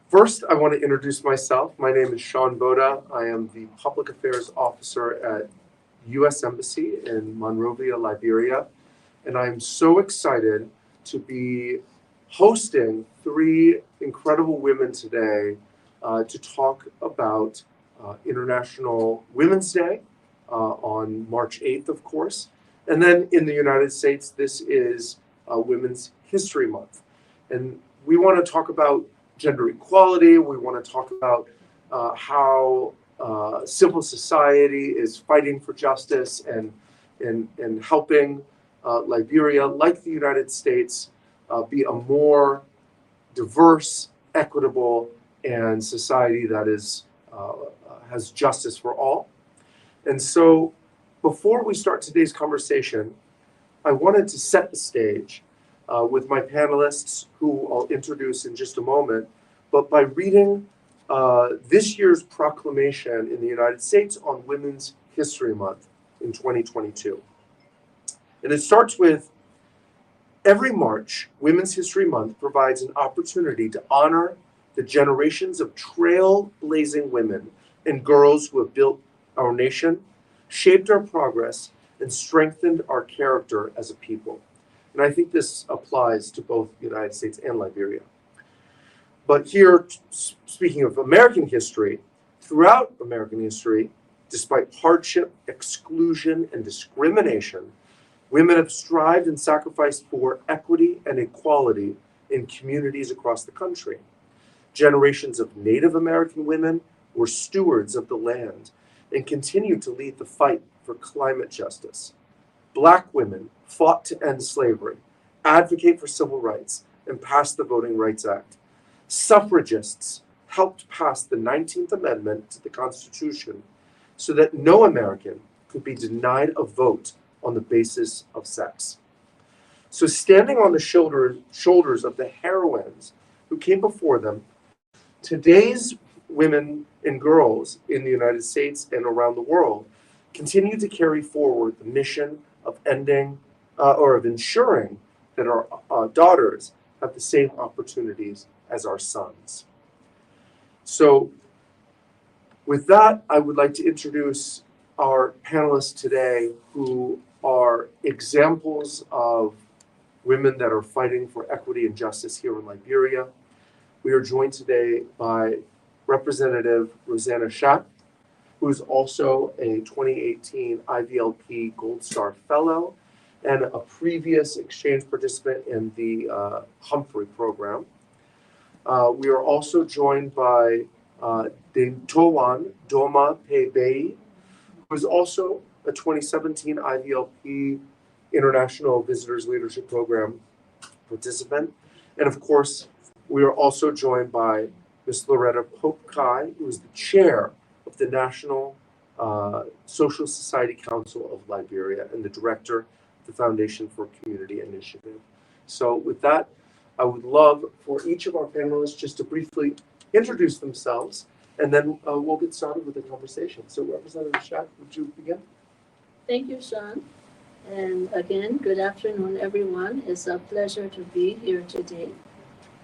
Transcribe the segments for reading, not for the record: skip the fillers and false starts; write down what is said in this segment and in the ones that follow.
First, I want to introduce myself. My name is Sean Boda. I am the Public Affairs Officer at U.S. Embassy in Monrovia, Liberia. And I'm so excited to be hosting three incredible women today to talk about International Women's Day on March 8th, of course. And then in the United States, this is Women's History Month. And we want to talk about gender equality. We want to talk about how civil society is fighting for justice and helping Liberia, like the United States, be a more diverse, equitable, and society that is has justice for all. And so before we start today's conversation, I wanted to set the stage with my panelists, who I'll introduce in just a moment, but by reading this year's proclamation in the United States on Women's History Month in 2022. And it starts with, every March, Women's History Month provides an opportunity to honor the generations of trailblazing women and girls who have built our nation, shaped our progress, and strengthened our character as a people. And I think this applies to both the United States and Liberia. But here, speaking of American history, throughout American history, despite hardship, exclusion, and discrimination, women have strived and sacrificed for equity and equality in communities across the country. Generations of Native American women were stewards of the land and continue to lead the fight for climate justice. Black women fought to end slavery, advocate for civil rights, and pass the Voting Rights Act. Suffragists helped pass the 19th Amendment to the Constitution so that no American could be denied a vote on the basis of sex. So standing on the shoulders of the heroines who came before them, today's women and girls in the United States and around the world continue to carry forward the mission of ending or of ensuring that our daughters have the same opportunities as our sons. So with that, I would like to introduce our panelists today, who are examples of women that are fighting for equity and justice here in Liberia. We are joined today by Representative Rosana Schaack, who is also a 2018 IVLP Goldstar Fellow and a previous exchange participant in the Humphrey program. We are also joined by Daintowon Domah Pay-Bayee, who is also a 2017 IVLP International Visitors Leadership Program participant. And of course, we are also joined by Ms. Loretta Pope Kai, who is the chair of the National Social Society Council of Liberia and the director of the Foundation for Community Initiative. So with that, I would love for each of our panelists just to briefly introduce themselves, and then we'll get started with the conversation. So Representative Schaack, would you begin? Thank you, Sean. And again, good afternoon, everyone. It's a pleasure to be here today.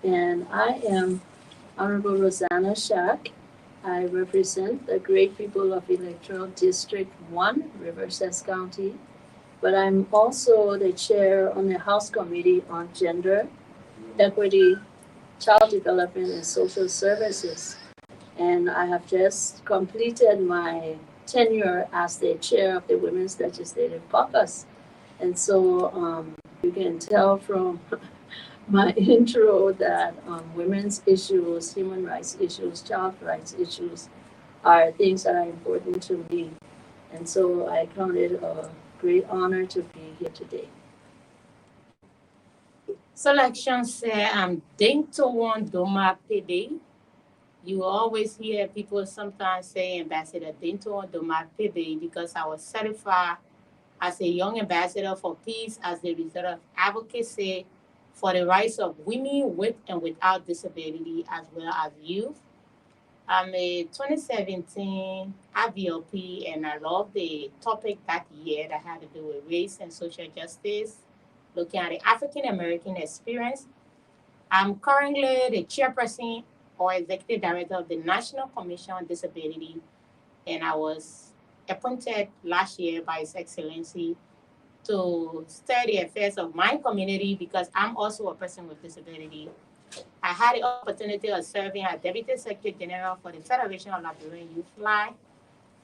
And I am Honorable Rosana Schaack. I represent the great people of Electoral District 1, Cess County, but I'm also the chair on the House Committee on Gender, Equity, Child Development, and Social Services. And I have just completed my tenure as the chair of the Women's Legislative Caucus. And so you can tell from my intro that women's issues, human rights issues, child rights issues are things that are important to me. And so I count it a great honor to be here today. So like Sean said, I'm Daintowon Domah Pay-Bayee. You always hear people sometimes say Ambassador Daintowon Domah Pay-Bayee because I was certified as a young ambassador for peace as the result of advocacy for the rights of women with and without disability, as well as youth. I'm a 2017 IVLP, and I love the topic that year that had to do with race and social justice, looking at the African American experience. I'm currently the chairperson or executive director of the National Commission on Disability, and I was appointed last year by His Excellency to study affairs of my community because I'm also a person with disability. I had the opportunity of serving as Deputy Secretary General for the Federation of Liberian Youth Life,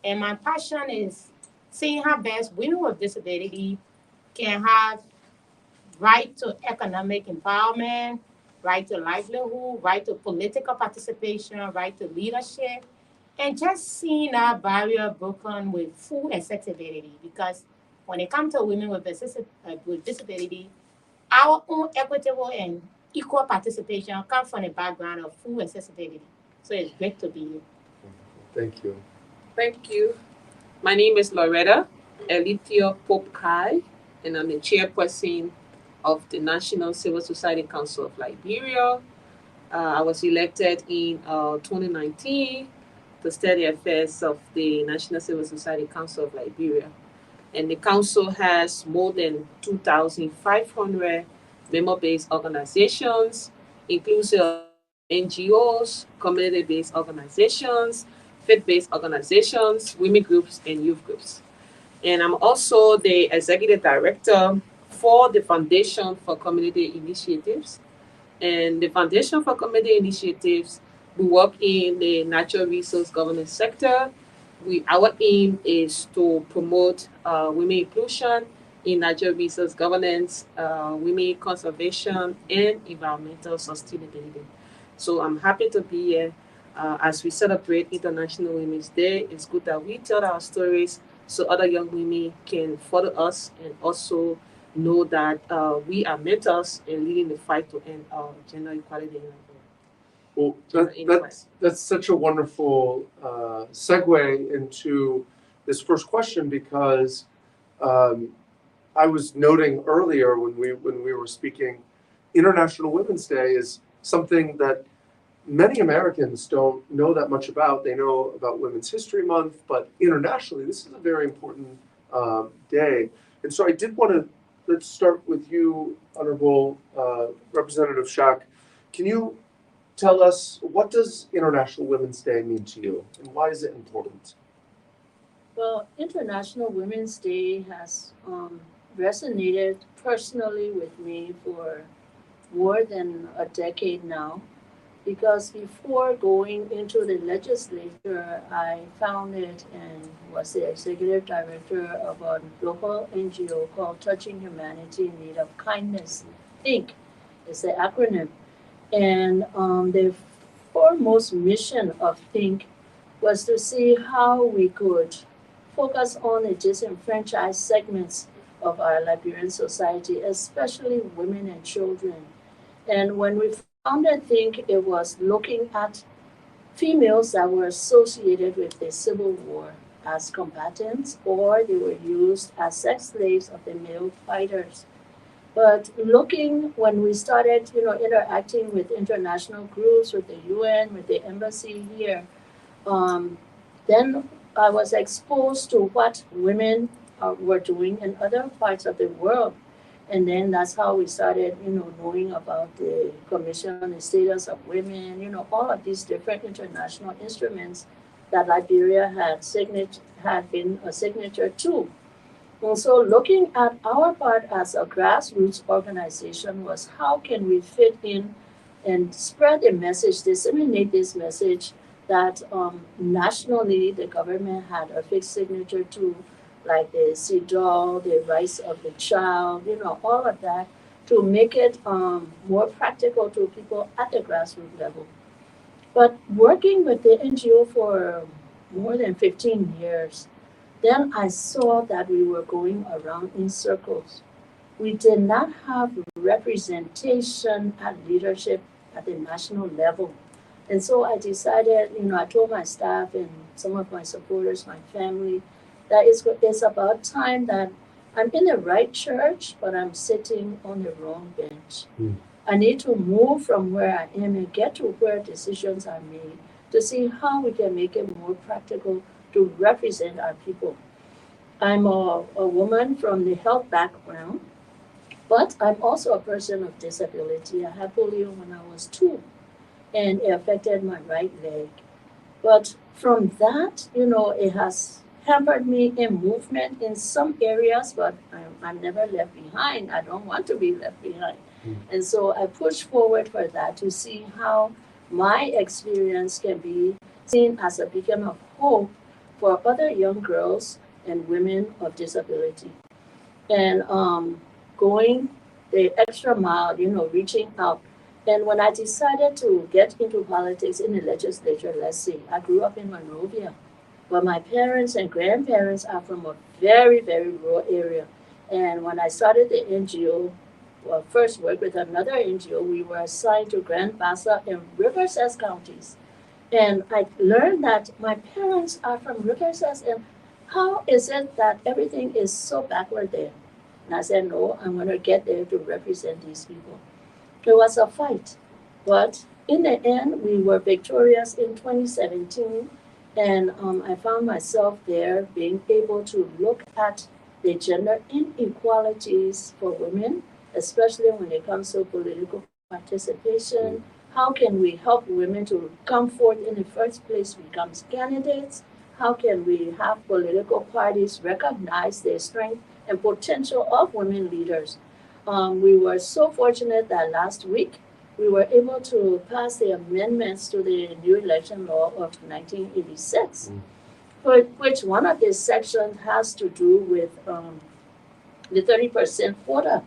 and my passion is seeing how best women with disability can have right to economic empowerment, right to livelihood, right to political participation, right to leadership, and just seeing that barrier broken with full accessibility. Because when it comes to women with disability, our own equitable and equal participation comes from the background of full accessibility. So it's great to be here. Thank you. Thank you. My name is Loretta Pope Kai, and I'm the chairperson of the National Civil Society Council of Liberia. I was elected in 2019 to study affairs of the National Civil Society Council of Liberia. And the council has more than 2,500 member-based organizations, inclusive NGOs, community-based organizations, faith-based organizations, women groups, and youth groups. And I'm also the executive director for the Foundation for Community Initiatives. And the Foundation for Community Initiatives, we work in the natural resource governance sector. Our aim is to promote women inclusion in natural resource governance, women conservation, and environmental sustainability. So I'm happy to be here as we celebrate International Women's Day. It's good that we tell our stories so other young women can follow us and also know that we are mentors in leading the fight to end gender equality in Liberia. Well, that's such a wonderful segue into this first question, because I was noting earlier when we were speaking, International Women's Day is something that many Americans don't know that much about. They know about Women's History Month, but internationally, this is a very important day. And so I did want to, let's start with you, Honorable Representative Schaak. Can you tell us, what does International Women's Day mean to you, and why is it important? Well, International Women's Day has resonated personally with me for more than a decade now, because before going into the legislature, I founded and was the executive director of a local NGO called Touching Humanity in Need of Kindness, Inc. It's the acronym. And the foremost mission of Think was to see how we could focus on the disenfranchised segments of our Liberian society, especially women and children. And when we founded Think, it was looking at females that were associated with the Civil War as combatants, or they were used as sex slaves of the male fighters. But looking, when we started, interacting with international groups, with the UN, with the embassy here, then I was exposed to what women were doing in other parts of the world. And then that's how we started, knowing about the Commission on the Status of Women, all of these different international instruments that Liberia had been a signature to. And so looking at our part as a grassroots organization was, how can we fit in and spread the message, disseminate this message that nationally the government had a fixed signature to, like the CEDAW, the rights of the child, all of that, to make it more practical to people at the grassroots level. But working with the NGO for more than 15 years, then I saw that we were going around in circles. We did not have representation at leadership at the national level. And so I decided, I told my staff and some of my supporters, my family, that it's about time that I'm in the right church, but I'm sitting on the wrong bench. I need to move from where I am and get to where decisions are made to see how we can make it more practical to represent our people. I'm a woman from the health background, but I'm also a person of disability. I had polio when I was 2. and it affected my right leg. But from that, it has hampered me in movement in some areas, but I'm never left behind. I don't want to be left behind. And so I push forward for that to see how my experience can be seen as a beacon of hope for other young girls and women of disability. And going the extra mile, reaching out. And when I decided to get into politics in the legislature, let's see, I grew up in Monrovia, but my parents and grandparents are from a very, very rural area. And when I started the NGO, well, first worked with another NGO, we were assigned to Grand Bassa and River Cess counties. And I learned that my parents are from River Cess, and how is it that everything is so backward there? And I said, no, I'm going to get there to represent these people. It was a fight, but in the end, we were victorious in 2017, and I found myself there being able to look at the gender inequalities for women, especially when it comes to political participation. How can we help women to come forth in the first place, become candidates? How can we have political parties recognize their strength and potential of women leaders? We were so fortunate that last week we were able to pass the amendments to the new election law of 1986, which one of the sections has to do with the 30% quota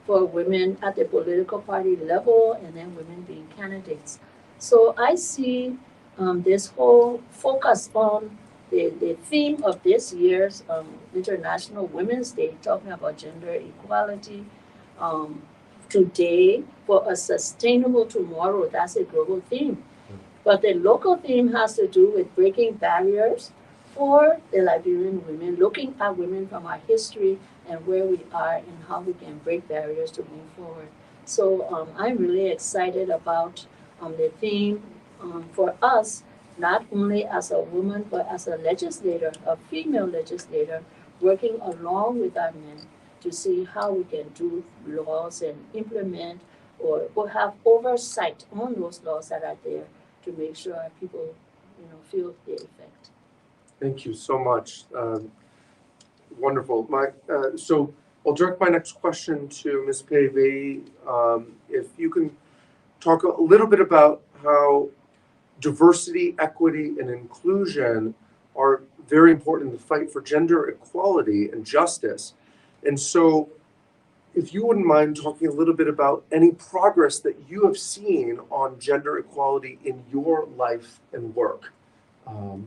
for women at the political party level and then women being candidates. So I see this whole focus on the theme of this year's International Women's Day, talking about gender equality. Today for a sustainable tomorrow, that's a global theme. But the local theme has to do with breaking barriers for the Liberian women, looking at women from our history and where we are and how we can break barriers to move forward. So I'm really excited about the theme for us, not only as a woman, but as a legislator, a female legislator, working along with our men to see how we can do laws and implement or have oversight on those laws that are there to make sure our people, feel the effect. Thank you so much. Wonderful. So I'll direct my next question to Ms. Pay-Bayee. If you can talk a little bit about how diversity, equity, and inclusion are very important in the fight for gender equality and justice. And so if you wouldn't mind talking a little bit about any progress that you have seen on gender equality in your life and work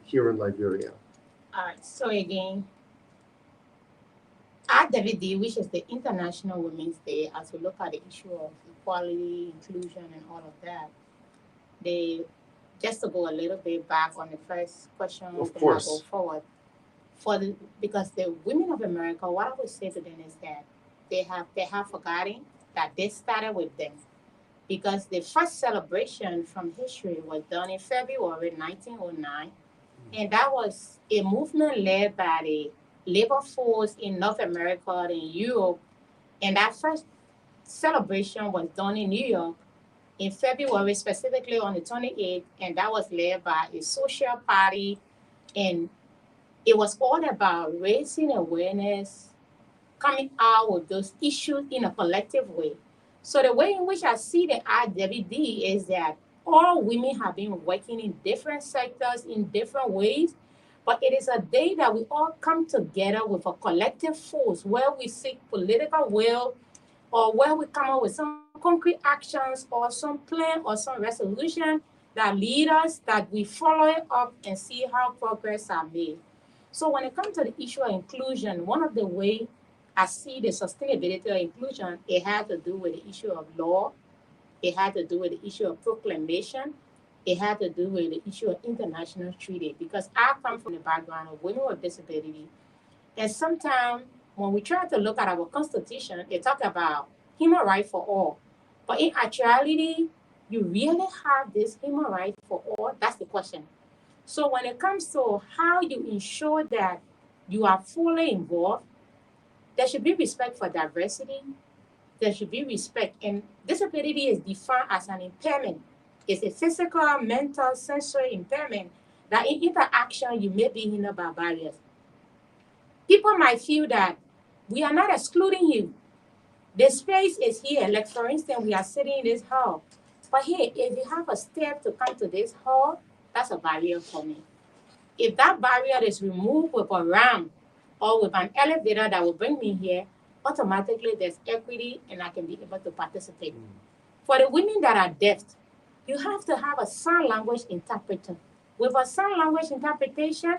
here in Liberia. All right, so again, IWD, which is the International Women's Day, as we look at the issue of equality, inclusion, and all of that, just to go a little bit back on the first question, Of then course. I'll go forward. Because the women of America, what I would say to them is that they have forgotten that this started with them. Because the first celebration from history was done in February 1909, and that was a movement led by the labor force in North America and Europe. And that first celebration was done in New York in February, specifically on the 28th, and that was led by a social party. And it was all about raising awareness, coming out with those issues in a collective way. So the way in which I see the IWD is that all women have been working in different sectors in different ways, but it is a day that we all come together with a collective force where we seek political will or where we come up with some concrete actions or some plan or some resolution that lead us, that we follow it up and see how progress are made. So when it comes to the issue of inclusion, one of the ways I see the sustainability of inclusion, it had to do with the issue of law, it had to do with the issue of proclamation, it had to do with the issue of international treaty, because I come from the background of women with disability. And sometimes when we try to look at our constitution, it talks about human rights for all. But in actuality, you really have this human right for all? That's the question. So when it comes to how you ensure that you are fully involved, there should be respect for diversity. There should be respect. And disability is defined as an impairment. It's a physical, mental, sensory impairment that in interaction you may be hindered by barriers. People might feel that we are not excluding you. The space is here. Like for instance, we are sitting in this hall. But here, if you have a step to come to this hall, that's a barrier for me. If that barrier is removed with a ramp or with an elevator that will bring me here, automatically there's equity and I can be able to participate. For the women that are deaf, you have to have a sign language interpreter. With a sign language interpretation,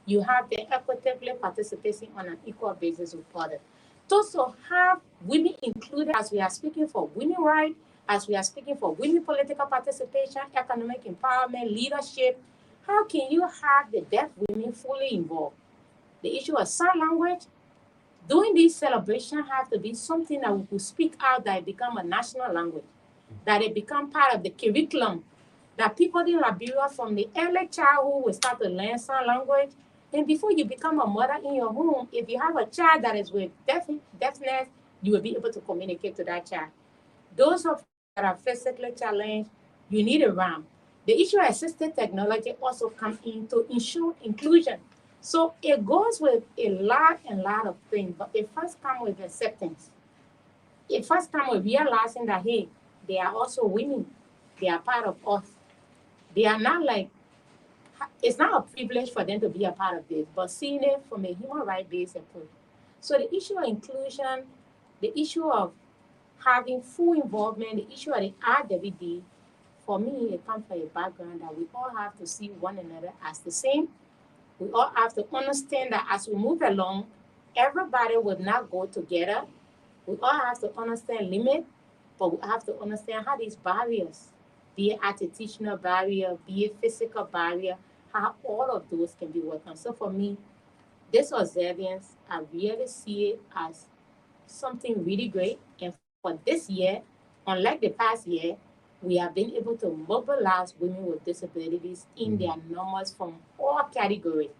you have the equitably participating on an equal basis with others. To also have women included as we are speaking for women rights, as we are speaking for women political participation, economic empowerment, leadership. How can you have the deaf women fully involved? The issue of sign language, doing this celebration have to be something that we could speak out that it become a national language, that it become part of the curriculum, that people in Liberia from the early childhood will start to learn sign language. And before you become a mother in your home, if you have a child that is with deafness, you will be able to communicate to that child. Those of that are physically challenged, you need a ramp. The issue of assistive technology also comes in to ensure inclusion. So it goes with a lot of things, but it first comes with acceptance. It first comes with realizing that, hey, they are also women. They are part of us. They are not like, it's not a privilege for them to be a part of this, but seeing it from a human rights-based approach. So the issue of inclusion, the issue of having full involvement, the issue of the RWD, for me, it comes from a background that we all have to see one another as the same. We all have to understand that as we move along, everybody will not go together. We all have to understand limit, but we have to understand how these barriers, be it attitudinal barrier, be it physical barrier, how all of those can be worked on. So for me, this observance, I really see it as something really great. And for this year, unlike the past year, we have been able to mobilize women with disabilities in their numbers from all categories.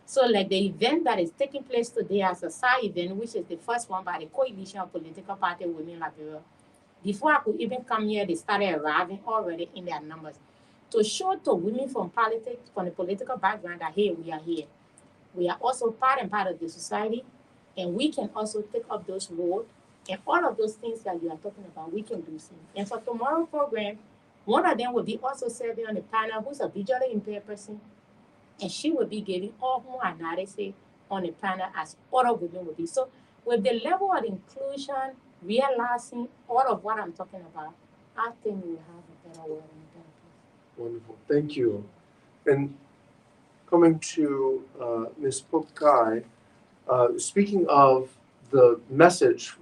So like the event that is taking place today as a side event, which is the first one by the Coalition of Political Party Women in Liberia, before I could even come here, they started arriving already in their numbers to show to women from politics, from the political background that, hey, we are here. We are also part of the society, and we can also take up those roles. And all of those things that you are talking about, we can do some. And for tomorrow's program, one of them will be also serving on the panel who's a visually impaired person, and she will be giving all her analysis on the panel as other women will be. So with the level of inclusion, realizing all of what I'm talking about, I think we have a better world and a better place. Wonderful, thank you. And coming to Ms. Pope Kai, speaking of the message,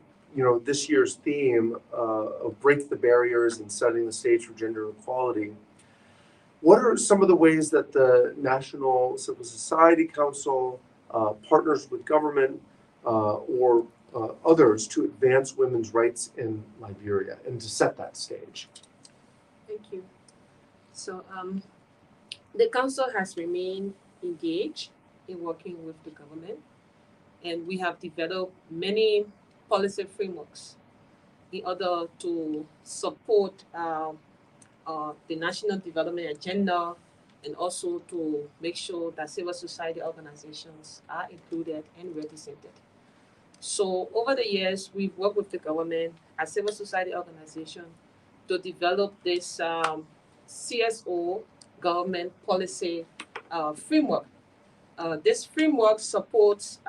this year's theme of break the barriers and setting the stage for gender equality, what are some of the ways that the National Civil Society Council partners with government or others to advance women's rights in Liberia and to set that stage? Thank you. So the council has remained engaged in working with the government, and we have developed many policy frameworks in order to support the national development agenda, and also to make sure that civil society organizations are included and represented. So over the years, we've worked with the government as civil society organization to develop this CSO government policy framework. This framework supports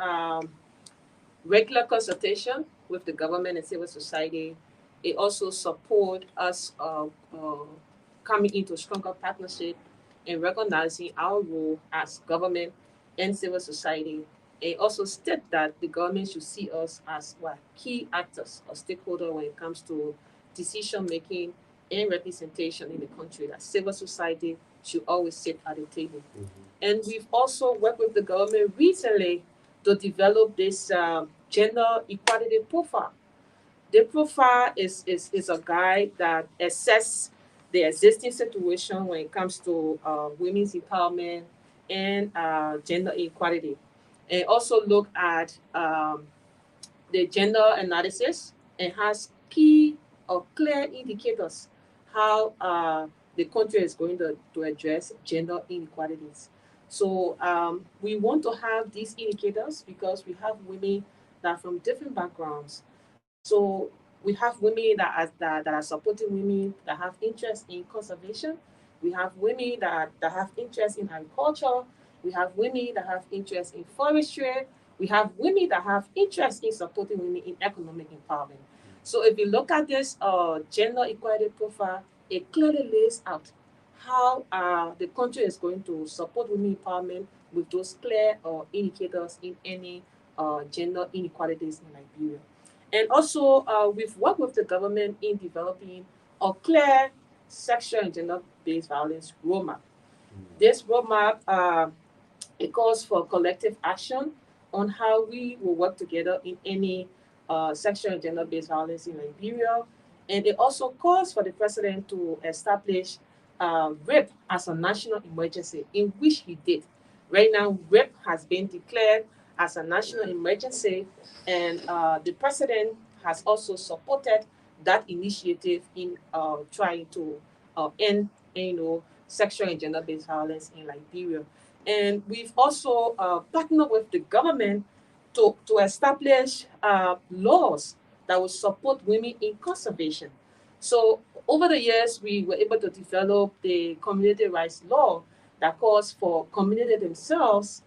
regular consultation with the government and civil society. It also supports us coming into stronger partnership and recognizing our role as government and civil society. It also states that the government should see us as key actors or stakeholders when it comes to decision making and representation in the country, that civil society should always sit at the table. And we've also worked with the government recently to develop this gender equality profile. The profile is a guide that assesses the existing situation when it comes to women's empowerment and gender equality. And also look at the gender analysis and has key or clear indicators how the country is going to address gender inequalities. So we want to have these indicators because we have women that are from different backgrounds. So we have women that are supporting women that have interest in conservation. We have women that have interest in agriculture. We have women that have interest in forestry. We have women that have interest in supporting women in economic empowerment. So if you look at this gender equality profile, it clearly lays out how the country is going to support women empowerment with those clear indicators in any gender inequalities in Liberia. And also, we've worked with the government in developing a clear sexual and gender-based violence roadmap. This roadmap it calls for collective action on how we will work together in any sexual and gender-based violence in Liberia. And it also calls for the president to establish rape as a national emergency, in which he did. Right now, rape has been declared as a national emergency, and the president has also supported that initiative in trying to end, sexual and gender-based violence in Liberia. And we've also partnered with the government to establish laws that will support women in conservation. So over the years, we were able to develop the community rights law that calls for community themselves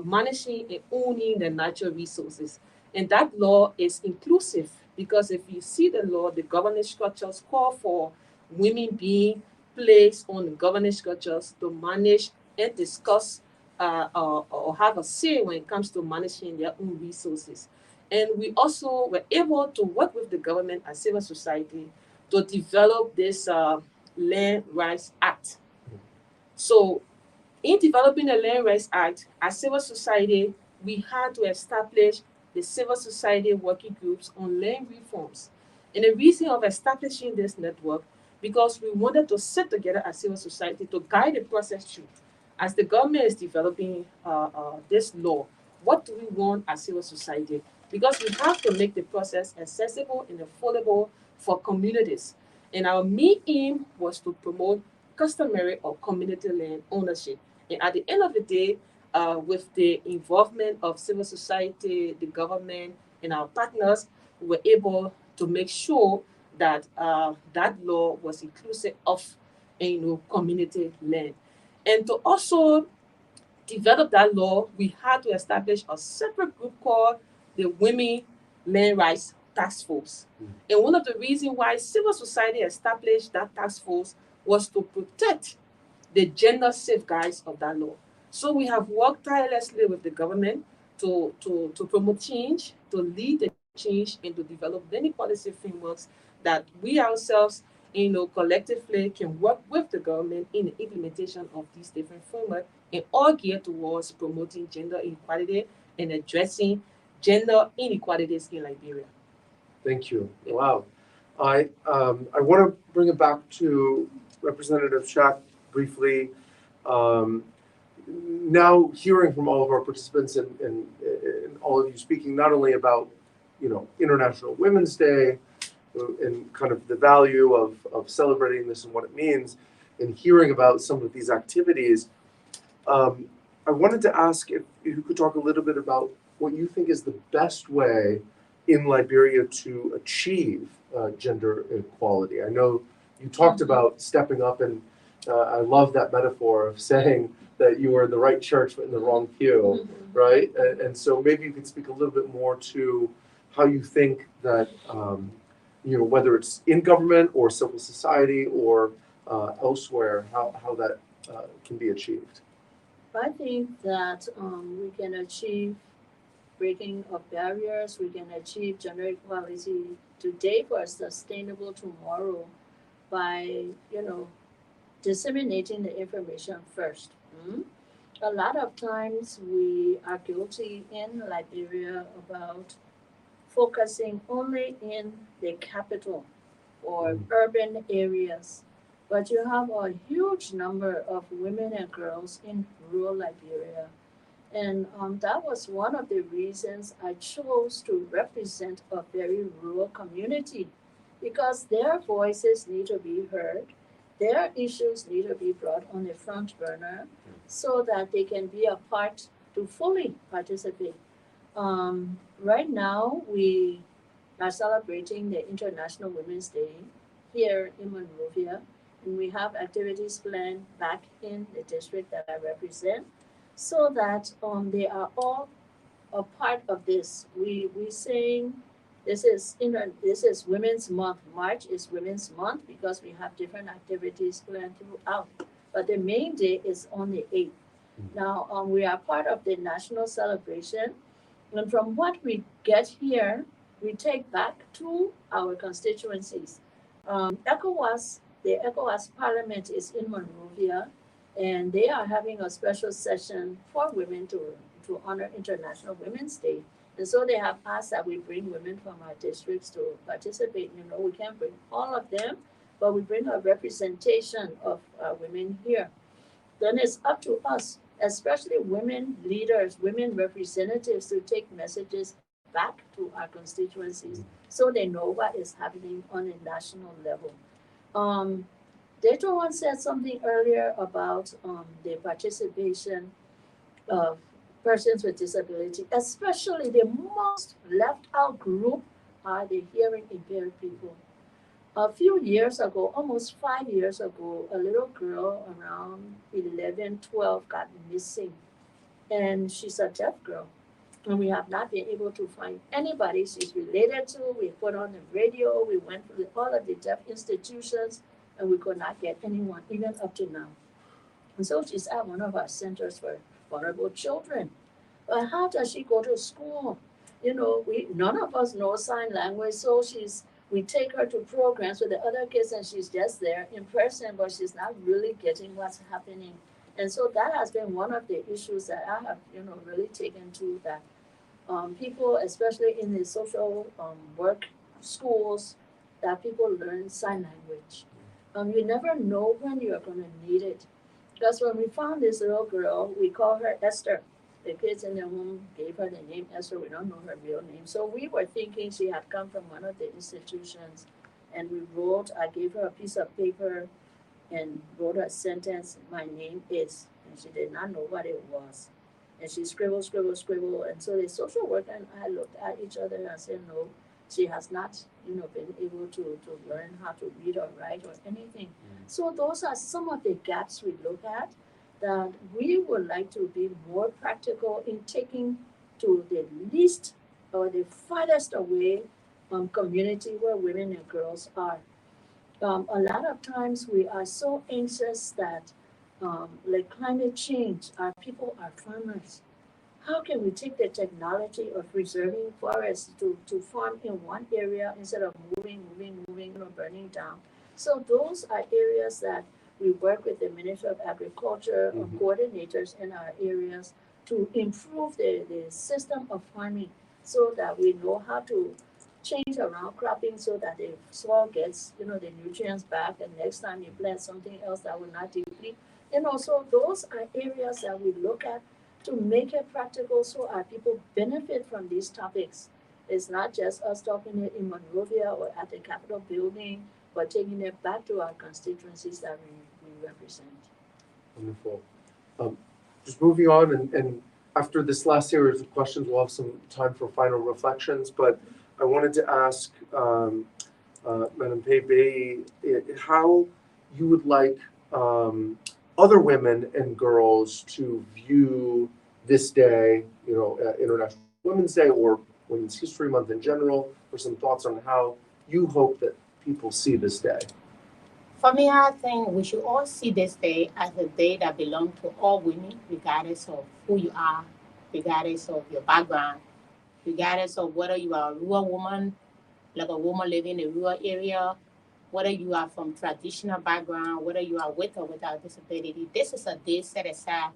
managing and owning the natural resources. And that law is inclusive because if you see the law, the governance structures call for women being placed on the governance structures to manage and discuss or have a say when it comes to managing their own resources. And we also were able to work with the government and civil society to develop this Land Rights Act. So in developing the Land Rights Act, as civil society, we had to establish the civil society working groups on land reforms. And the reason of establishing this network, because we wanted to sit together as civil society to guide the process through. As the government is developing this law, what do we want as civil society? Because we have to make the process accessible and affordable for communities. And our main aim was to promote customary or community land ownership. And at the end of the day, with the involvement of civil society, the government, and our partners, we were able to make sure that that law was inclusive of community land. And to also develop that law, we had to establish a separate group called the Women Land Rights Task Force. And one of the reasons why civil society established that task force was to protect the gender safeguards of that law. So we have worked tirelessly with the government to promote change, to lead the change, and to develop many policy frameworks that we ourselves, collectively can work with the government in the implementation of these different frameworks, and all geared towards promoting gender equality and addressing gender inequalities in Liberia. Thank you. Wow. I want to bring it back to Representative Schaack briefly. Now hearing from all of our participants and all of you speaking not only about International Women's Day and kind of the value of celebrating this and what it means, and hearing about some of these activities, I wanted to ask if you could talk a little bit about what you think is the best way in Liberia to achieve gender equality. I know you talked about stepping up, and I love that metaphor of saying that you were in the right church but in the wrong pew, right? And so maybe you could speak a little bit more to how you think that, whether it's in government or civil society or elsewhere, how that can be achieved. I think that we can achieve breaking of barriers, we can achieve gender equality today for a sustainable tomorrow by, disseminating the information first. A lot of times we are guilty in Liberia about focusing only in the capital or urban areas, but you have a huge number of women and girls in rural Liberia. And that was one of the reasons I chose to represent a very rural community, because their voices need to be heard their issues need to be brought on the front burner so that they can be a part to fully participate. Right now, we are celebrating the International Women's Day here in Monrovia, and we have activities planned back in the district that I represent so that they are all a part of this. We saying this is Women's Month. March is Women's Month because we have different activities planned throughout. But the main day is on the 8th. Now we are part of the national celebration, and from what we get here, we take back to our constituencies. The ECOWAS Parliament is in Monrovia, and they are having a special session for women to honor International Women's Day. And so they have asked that we bring women from our districts to participate. You know, we can't bring all of them, but we bring a representation of women here. Then it's up to us, especially women leaders, women representatives, to take messages back to our constituencies so they know what is happening on a national level. Daintowon said something earlier about the participation of persons with disability, especially the most left out group are the hearing impaired people. A few years ago, almost 5 years ago, a little girl around 11, 12 got missing, and she's a deaf girl. And we have not been able to find anybody she's related to. We put on the radio, we went through all of the deaf institutions, and we could not get anyone, even up to now. And so she's at one of our centers for vulnerable children. But how does she go to school? You know, none of us know sign language, so we take her to programs with the other kids, and she's just there in person, but she's not really getting what's happening. And so that has been one of the issues that I have, really taken to, that people, especially in the social work schools, that people learn sign language. You never know when you're going to need it. Because when we found this little girl, we call her Esther. The kids in the home gave her the name Esther. We don't know her real name. So we were thinking she had come from one of the institutions. And I gave her a piece of paper and wrote a sentence, "My name is," and she did not know what it was. And she scribbled. And so the social worker and I looked at each other and said, no, she has not, been able to learn how to read or write or anything. So those are some of the gaps we look at that we would like to be more practical in taking to the least or the farthest away community where women and girls are. A lot of times we are so anxious that like climate change, our people are farmers. How can we take the technology of preserving forests to farm in one area instead of moving, burning down? So those are areas that we work with the Ministry of Agriculture or coordinators in our areas to improve the system of farming so that we know how to change around cropping so that the soil gets, the nutrients back, and next time you plant something else that will not deplete. So those are areas that we look at to make it practical so our people benefit from these topics. It's not just us talking it in Monrovia or at the Capitol building, but taking it back to our constituencies that we represent. Wonderful. Just moving on, and after this last series of questions, we'll have some time for final reflections, but I wanted to ask Madam Pay-Bayee how you would like other women and girls to view this day, International Women's Day or Women's History Month in general, or some thoughts on how you hope that people see this day. For me, I think we should all see this day as a day that belongs to all women, regardless of who you are, regardless of your background, regardless of whether you are a rural woman, like a woman living in a rural area, whether you are from traditional background, whether you are with or without disability. This is a day set aside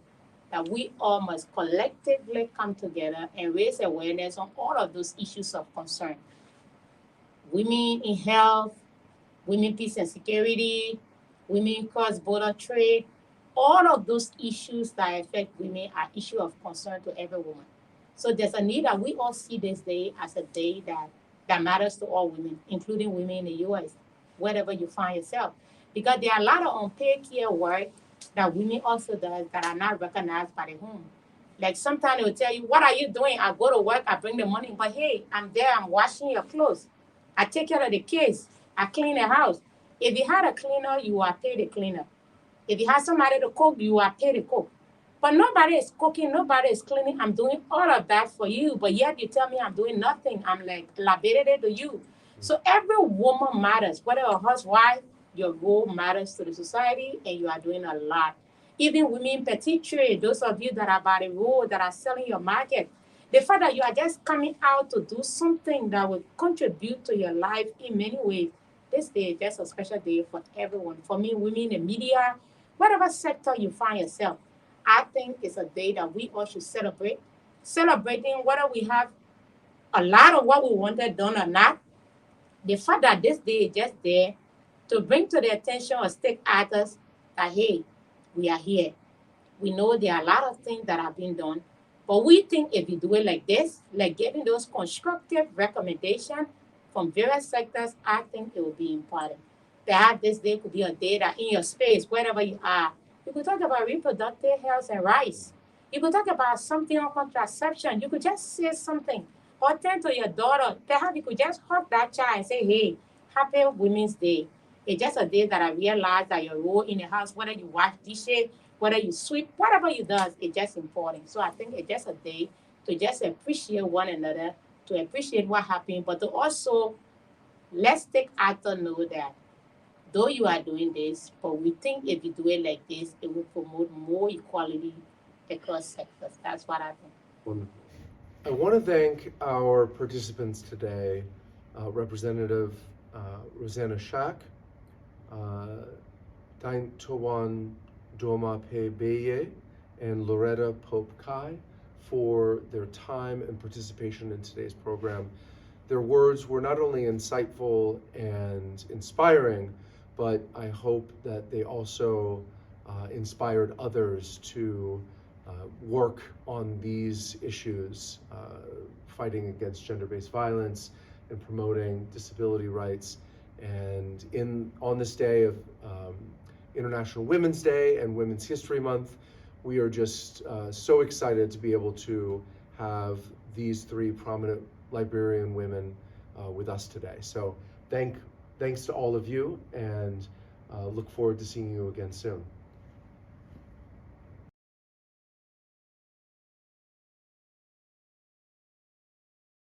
that we all must collectively come together and raise awareness on all of those issues of concern. Women in health, women peace and security, women cross-border trade, all of those issues that affect women are issues of concern to every woman. So there's a need that we all see this day as a day that matters to all women, including women in the U.S., wherever you find yourself. Because there are a lot of unpaid care work that women also does that are not recognized by the home. Like sometimes they will tell you, what are you doing? I go to work, I bring the money, but hey, I'm there, I'm washing your clothes. I take care of the kids. I clean the house. If you had a cleaner, you are paid the cleaner. If you have somebody to cook, you are paid to cook. But nobody is cooking, nobody is cleaning. I'm doing all of that for you, but yet you tell me I'm doing nothing. I'm like liability to you. So every woman matters, whether a housewife, your role matters to the society, and you are doing a lot. Even women petite trade, those of you that are by the road, that are selling your market, the fact that you are just coming out to do something that will contribute to your life in many ways, this day is just a special day for everyone. For me, women in media, whatever sector you find yourself, I think it's a day that we all should celebrate. Celebrating whether we have a lot of what we wanted done or not. The fact that this day is just there to bring to the attention of stake actors that, hey, we are here. We know there are a lot of things that have been done, but we think if we do it like this, like giving those constructive recommendations from various sectors, I think it will be important. Perhaps this day could be a day that in your space, wherever you are, you could talk about reproductive health and rights. You could talk about something on contraception. You could just say something. Or turn to your daughter. Perhaps you could just hug that child and say, hey, happy Women's Day. It's just a day that I realize that your role in the house, whether you wash dishes, whether you sweep, whatever you does, it's just important. So I think it's just a day to just appreciate one another, to appreciate what happened, but to also let's take actor know that though you are doing this, but we think if you do it like this, it will promote more equality across sectors. That's what I think. Wonderful. I want to thank our participants today, Representative Rosana Schaack, Daintowon Domah Pay-Bayee, and Loretta Pope Kai for their time and participation in today's program. Their words were not only insightful and inspiring, but I hope that they also inspired others to work on these issues, fighting against gender-based violence and promoting disability rights. And on this day of International Women's Day and Women's History Month, we are just so excited to be able to have these three prominent Liberian women with us today. So thanks to all of you, and look forward to seeing you again soon.